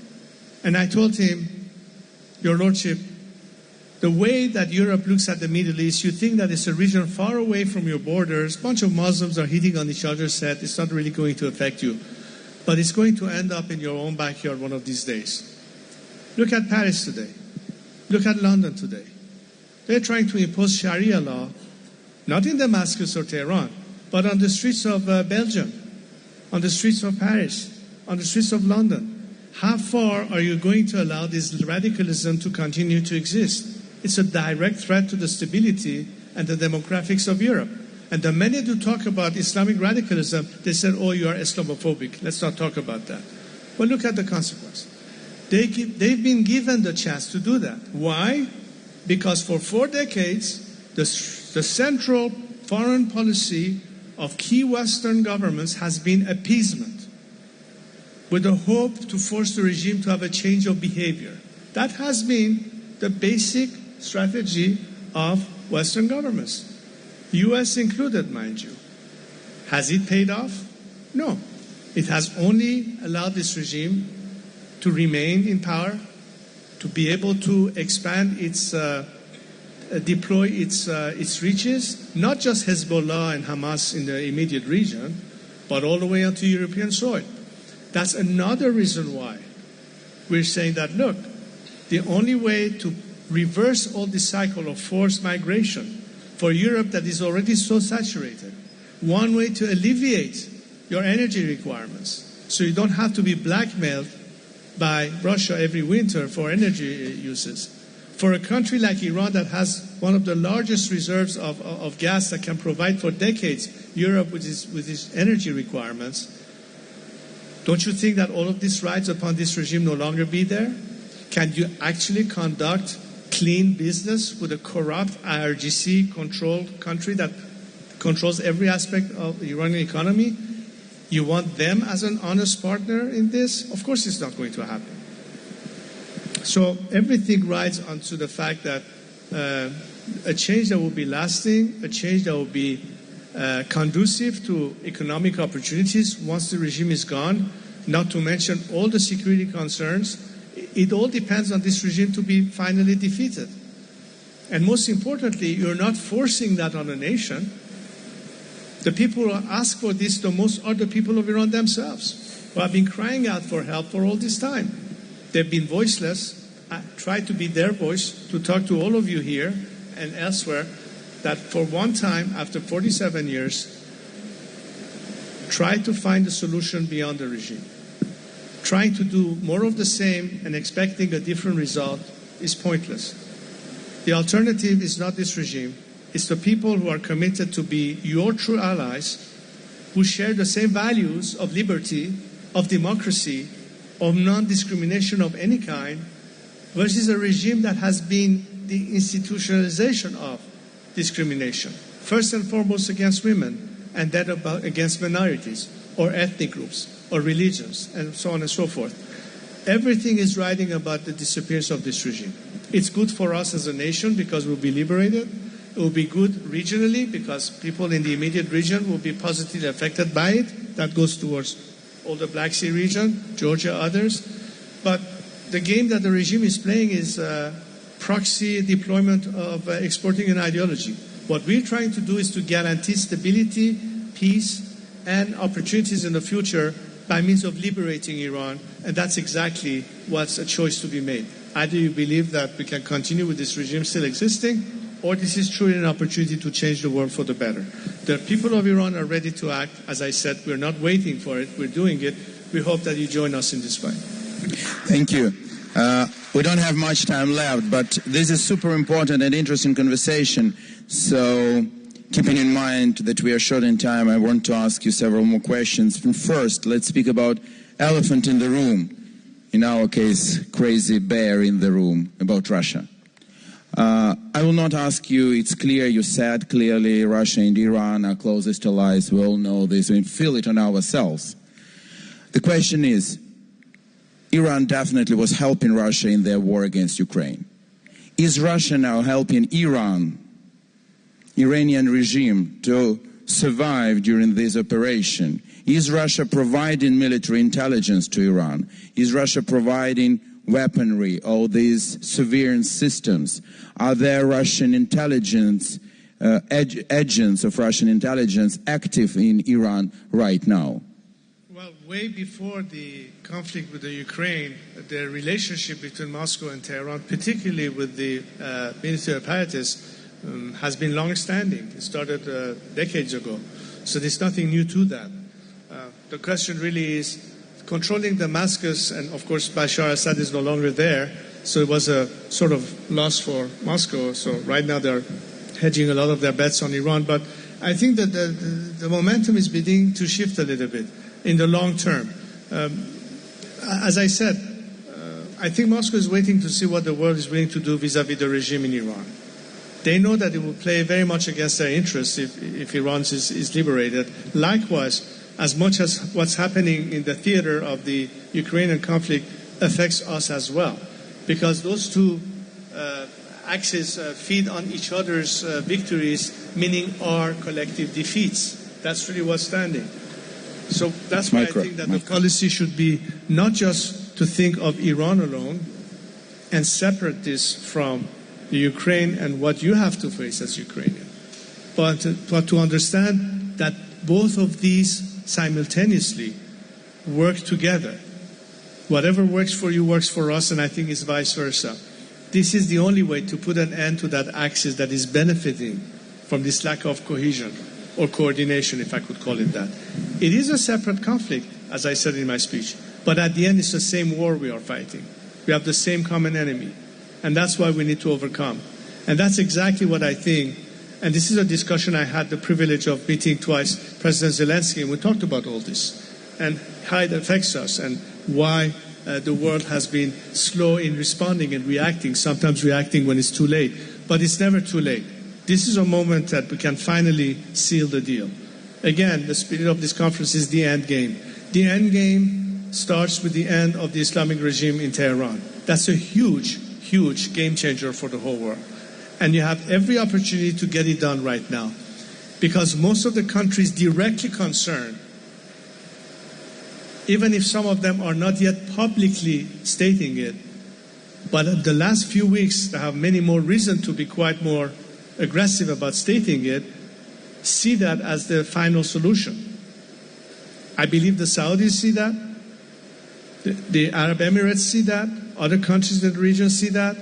And I told him, Your Lordship, the way that Europe looks at the Middle East, you think that it's a region far away from your borders. A bunch of Muslims are hitting on each other's head. It's not really going to affect you. But it's going to end up in your own backyard one of these days. Look at Paris today. Look at London today. They're trying to impose Sharia law, not in Damascus or Tehran, but on the streets of Belgium, on the streets of Paris, on the streets of London. How far are you going to allow this radicalism to continue to exist? It's a direct threat to the stability and the demographics of Europe. And the minute you talk about Islamic radicalism, they said, oh, you are Islamophobic. Let's not talk about that. Well, look at the consequence. They've been given the chance to do that. Why? Because for 4 decades, the central foreign policy of key Western governments has been appeasement, with the hope to force the regime to have a change of behavior. That has been the basic strategy of Western governments, U.S. included, mind you. Has it paid off? No. It has only allowed this regime to remain in power, to be able to expand its, deploy its reaches, not just Hezbollah and Hamas in the immediate region, but all the way onto European soil. That's another reason why we're saying that, look, The only way to reverse all this cycle of forced migration for Europe that is already so saturated, one way to alleviate your energy requirements so you don't have to be blackmailed by Russia every winter for energy uses. For a country like Iran that has one of the largest reserves of gas that can provide for decades Europe with its energy requirements, don't you think that all of this rides upon this regime no longer be there? Can you actually conduct clean business with a corrupt IRGC-controlled country that controls every aspect of the Iranian economy? You want them as an honest partner in this? Of course it's not going to happen. So everything rides onto the fact that a change that will be lasting, a change that will be conducive to economic opportunities once the regime is gone, not to mention all the security concerns. It all depends on this regime to be finally defeated. And most importantly, you're not forcing that on a nation. The people who ask for this the most are the people of Iran themselves, who have been crying out for help for all this time. They've been voiceless. I try to be their voice to talk to all of you here and elsewhere that for one time, after 47 years, try to find a solution beyond the regime. Trying to do more of the same and expecting a different result is pointless. The alternative is not this regime. It's the people who are committed to be your true allies, who share the same values of liberty, of democracy, of non-discrimination of any kind, versus a regime that has been the institutionalization of discrimination, first and foremost against women, and then against minorities, or ethnic groups, or religions, and so on and so forth. Everything is riding about the disappearance of this regime. It's good for us as a nation because we'll be liberated. It will be good regionally because people in the immediate region will be positively affected by it. That goes towards all the Black Sea region, Georgia, others. But the game that the regime is playing is proxy deployment of exporting an ideology. What we're trying to do is to guarantee stability, peace, and opportunities in the future by means of liberating Iran, and that's exactly what's a choice to be made. Either you believe that we can continue with this regime still existing, or this is truly an opportunity to change the world for the better. The people of Iran are ready to act. As I said, we're not waiting for it, we're doing it. We hope that you join us in this fight. Thank you. We don't have much time left, but this is super important and interesting conversation. So, keeping in mind that we are short in time, I want to ask you several more questions. First, let's speak about elephant in the room. In our case, crazy bear in the room, about Russia. I will not ask you, it's clear, you said clearly Russia and Iran are closest allies. We all know this, we feel it on ourselves. The question is, Iran definitely was helping Russia in their war against Ukraine. Is Russia now helping Iranian regime to survive during this operation? Is Russia providing military intelligence to Iran? Is Russia providing weaponry, all these surveillance systems? Are there Russian intelligence, agents of Russian intelligence active in Iran right now? Well, way before the conflict with the Ukraine, the relationship between Moscow and Tehran, particularly with the military apparatus, has been long-standing. It started decades ago. So there's nothing new to that. The question really is controlling Damascus, and of course Bashar Assad is no longer there, so it was a sort of loss for Moscow. So right now they're hedging a lot of their bets on Iran. But I think that the momentum is beginning to shift a little bit in the long term. As I said, I think Moscow is waiting to see what the world is willing to do vis-a-vis the regime in Iran. They know that it will play very much against their interests if Iran is liberated. Likewise, as much as what's happening in the theater of the Ukrainian conflict affects us as well, because those two axes feed on each other's victories, meaning our collective defeats. That's really what's standing. So that's why I think that the policy should be not just to think of Iran alone and separate this from the Ukraine and what you have to face as Ukrainian, but to understand that both of these simultaneously work together. Whatever works for you works for us, and I think it's vice versa. This is the only way to put an end to that axis that is benefiting from this lack of cohesion or coordination, if I could call it that. It is a separate conflict, as I said in my speech, but at the end it's the same war we are fighting. We have the same common enemy, and that's why we need to overcome. And that's exactly what I think, and this is a discussion I had the privilege of meeting twice President Zelensky, and we talked about all this, and how it affects us, and why the world has been slow in responding and reacting, sometimes reacting when it's too late. But it's never too late. This is a moment that we can finally seal the deal. Again, the spirit of this conference is the end game. The end game starts with the end of the Islamic regime in Tehran. That's a huge, huge game changer for the whole world. And you have every opportunity to get it done right now. Because most of the countries directly concerned, even if some of them are not yet publicly stating it, but in the last few weeks, they have many more reason to be quite more aggressive about stating it, see that as the final solution. I believe the Saudis see that, the Arab Emirates see that, other countries in the region see that.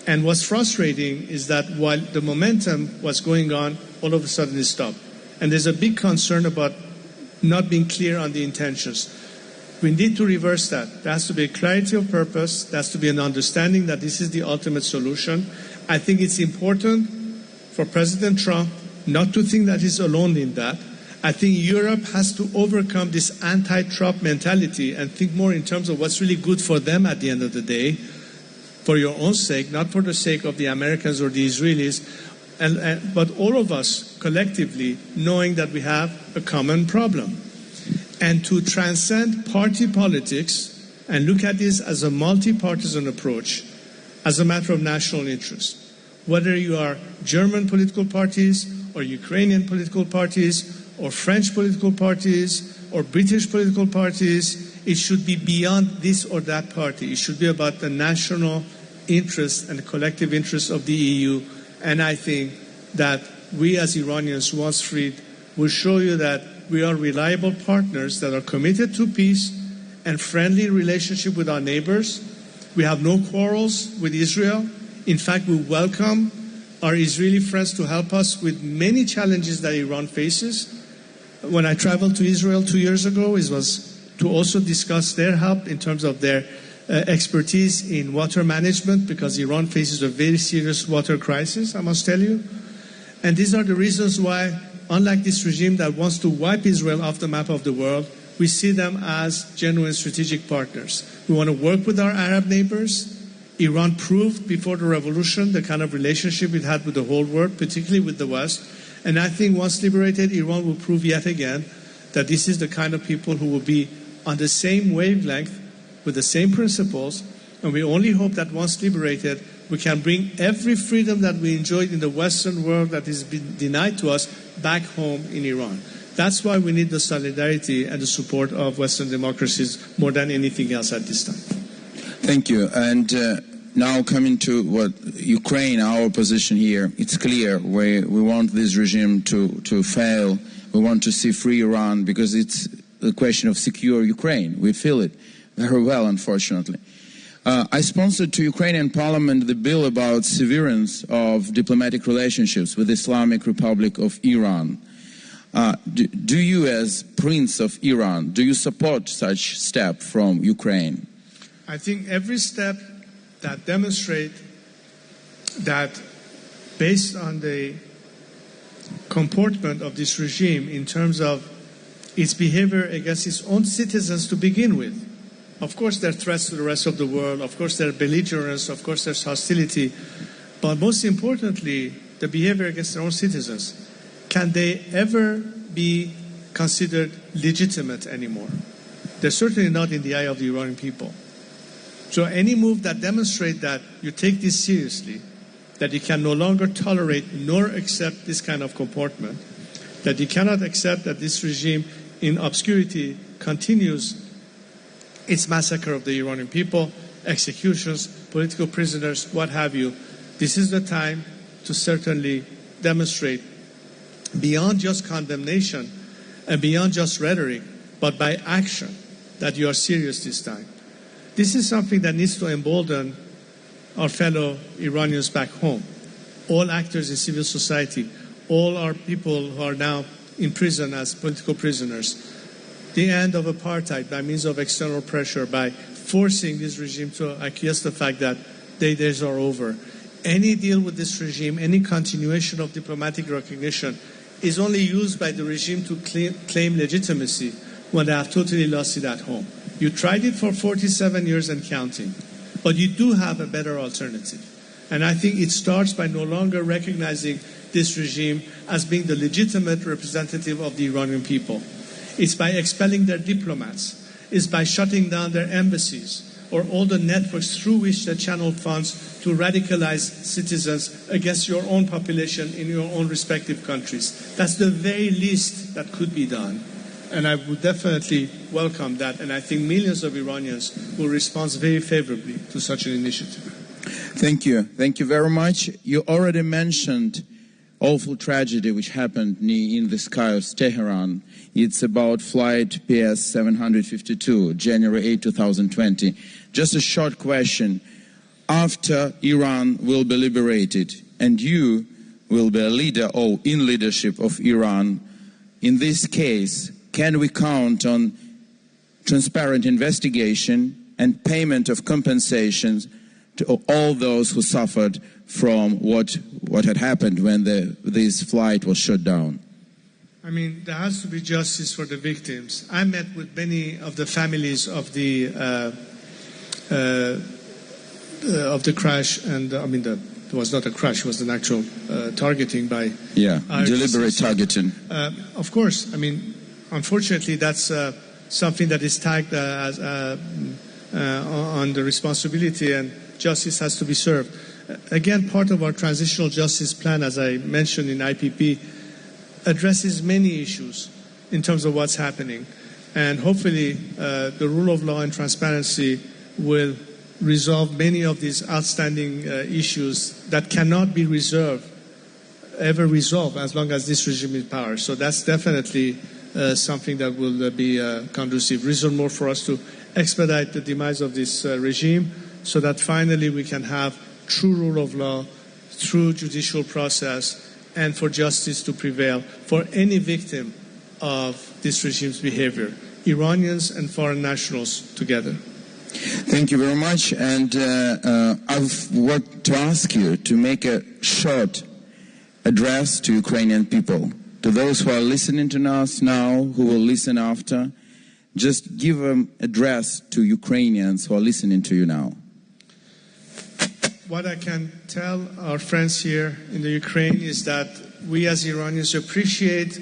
And what's frustrating is that while the momentum was going on, all of a sudden it stopped. And there's a big concern about not being clear on the intentions. We need to reverse that. There has to be a clarity of purpose. There has to be an understanding that this is the ultimate solution. I think it's important for President Trump not to think that he's alone in that. I think Europe has to overcome this anti-Trump mentality and think more in terms of what's really good for them at the end of the day, for your own sake, not for the sake of the Americans or the Israelis, but all of us collectively knowing that we have a common problem. And to transcend party politics and look at this as a multi-partisan approach, as a matter of national interest. Whether you are German political parties or Ukrainian political parties or French political parties or British political parties, it should be beyond this or that party. It should be about the national interest and the collective interest of the EU. And I think that we as Iranians, once freed, will show you that we are reliable partners that are committed to peace and friendly relationship with our neighbors. We have no quarrels with Israel. In fact, we welcome our Israeli friends to help us with many challenges that Iran faces. When I traveled to Israel 2 years ago, it was to also discuss their help in terms of their expertise in water management, because Iran faces a very serious water crisis, I must tell you. And these are the reasons why, unlike this regime that wants to wipe Israel off the map of the world, we see them as genuine strategic partners. We want to work with our Arab neighbors. Iran proved before the revolution the kind of relationship it had with the whole world, particularly with the West. And I think once liberated, Iran will prove yet again that this is the kind of people who will be on the same wavelength with the same principles. And we only hope that once liberated, we can bring every freedom that we enjoyed in the Western world that has been denied to us back home in Iran. That's why we need the solidarity and the support of Western democracies more than anything else at this time. Thank you. And now coming to what Ukraine, our position here, it's clear we want this regime to fail. We want to see free Iran because it's a question of secure Ukraine. We feel it very well, unfortunately. I sponsored to Ukrainian parliament the bill about severance of diplomatic relationships with the Islamic Republic of Iran. Do you, as Prince of Iran, do you support such step from Ukraine? I think every step that demonstrates that based on the comportment of this regime in terms of its behavior against its own citizens to begin with. Of course, there are threats to the rest of the world. Of course, there are belligerence. Of course, there's hostility. But most importantly, the behavior against their own citizens. Can they ever be considered legitimate anymore? They're certainly not in the eye of the Iranian people. So any move that demonstrates that you take this seriously, that you can no longer tolerate nor accept this kind of comportment, that you cannot accept that this regime in obscurity continues its massacre of the Iranian people, executions, political prisoners, what have you. This is the time to certainly demonstrate beyond just condemnation and beyond just rhetoric, but by action, that you are serious this time. This is something that needs to embolden our fellow Iranians back home. All actors in civil society, all our people who are now in prison as political prisoners. The end of apartheid by means of external pressure, by forcing this regime to acquiesce the fact that their days are over. Any deal with this regime, any continuation of diplomatic recognition is only used by the regime to claim legitimacy when they have totally lost it at home. You tried it for 47 years and counting, but you do have a better alternative. And I think it starts by no longer recognizing this regime as being the legitimate representative of the Iranian people. It's by expelling their diplomats. It's by shutting down their embassies or all the networks through which they channel funds to radicalize citizens against your own population in your own respective countries. That's the very least that could be done. And I would definitely welcome that. And I think millions of Iranians will respond very favorably to such an initiative. Thank you. Thank you very much. You already mentioned awful tragedy which happened in the sky of Tehran. It's about flight PS 752, January 8, 2020. Just a short question. After Iran will be liberated and you will be a leader or in leadership of Iran, in this case, can we count on transparent investigation and payment of compensations to all those who suffered from what had happened when this flight was shut down? I mean, there has to be justice for the victims. I met with many of the families of the crash, and it was not a crash; it was an actual targeting by deliberate targeting. Of course, I mean, unfortunately, that's something that is tagged as on the responsibility, and justice has to be served. Again, part of our transitional justice plan, as I mentioned in IPP, addresses many issues in terms of what's happening. And hopefully the rule of law and transparency will resolve many of these outstanding issues that cannot be ever resolved as long as this regime is in power. So that's definitely something that will be conducive. Reason more for us to expedite the demise of this regime so that finally we can have true rule of law through judicial process and for justice to prevail for any victim of this regime's behavior, Iranians and foreign nationals together. Thank you very much. And I want to ask you to make a short address to Ukrainian people, to those who are listening to us now, who will listen after. Just give an address to Ukrainians who are listening to you now. What I can tell our friends here in the Ukraine is that we as Iranians appreciate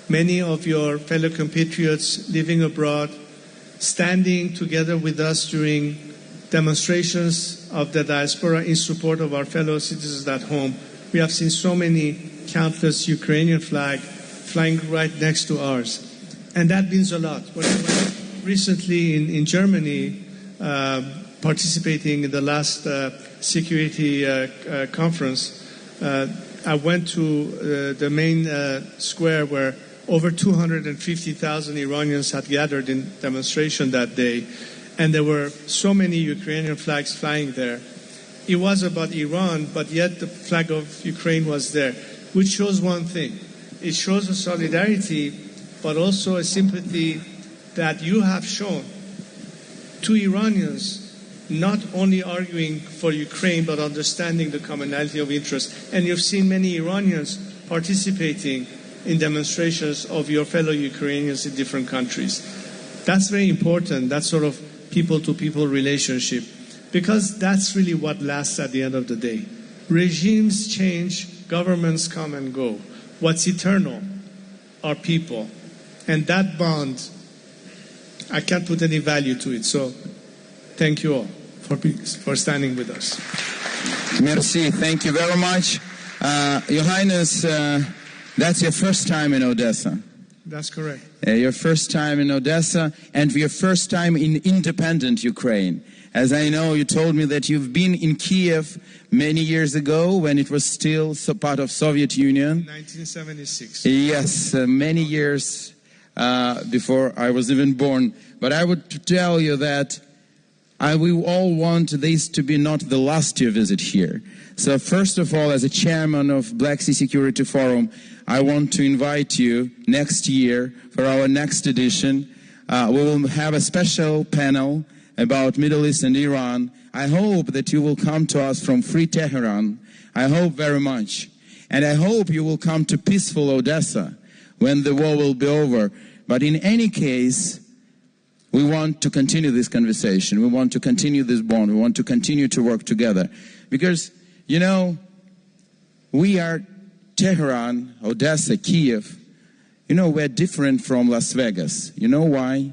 many of your fellow compatriots living abroad, standing together with us during demonstrations of the diaspora in support of our fellow citizens at home. We have seen so many countless Ukrainian flags flying right next to ours. And that means a lot. When I went recently in Germany, participating in the last security conference, I went to the main square where over 250,000 Iranians had gathered in demonstration that day, and there were so many Ukrainian flags flying there. It was about Iran, but yet the flag of Ukraine was there, which shows one thing. It shows a solidarity, but also a sympathy that you have shown to Iranians, not only arguing for Ukraine, but understanding the commonality of interest. And you've seen many Iranians participating in demonstrations of your fellow Ukrainians in different countries. That's very important, that sort of people-to-people relationship, because that's really what lasts at the end of the day. Regimes change, governments come and go. What's eternal are people. And that bond, I can't put any value to it. So thank you all for standing with us. Merci. Thank you very much. Your Highness, that's your first time in Odessa. That's correct. Your first time in Odessa and your first time in independent Ukraine. As I know, you told me that you've been in Kiev many years ago when it was still part of Soviet Union. 1976. Yes, many years before I was even born. But I would tell you that we all want this to be not the last year visit here. So first of all, as a chairman of Black Sea Security Forum, I want to invite you next year for our next edition. We will have a special panel about Middle East and Iran. I hope that you will come to us from Free Tehran. I hope very much. And I hope you will come to peaceful Odessa when the war will be over. But in any case, we want to continue this conversation. We want to continue this bond. We want to continue to work together. Because, you know, we are Tehran, Odessa, Kiev. You know, we're different from Las Vegas. You know why?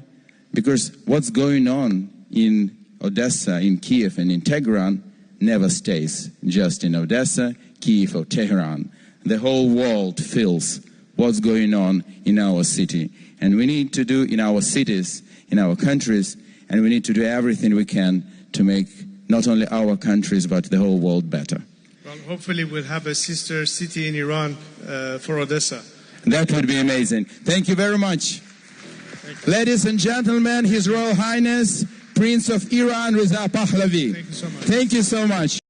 Because what's going on in Odessa, in Kiev, and in Tehran never stays just in Odessa, Kiev, or Tehran. The whole world feels what's going on in our city. And we need to do in our cities, in our countries, and we need to do everything we can to make not only our countries but the whole world better. Well, hopefully we'll have a sister city in Iran for Odessa. That would be amazing. Thank you very much. Ladies and gentlemen, His Royal Highness, Prince of Iran, Reza Pahlavi. Thank you so much. Thank you so much.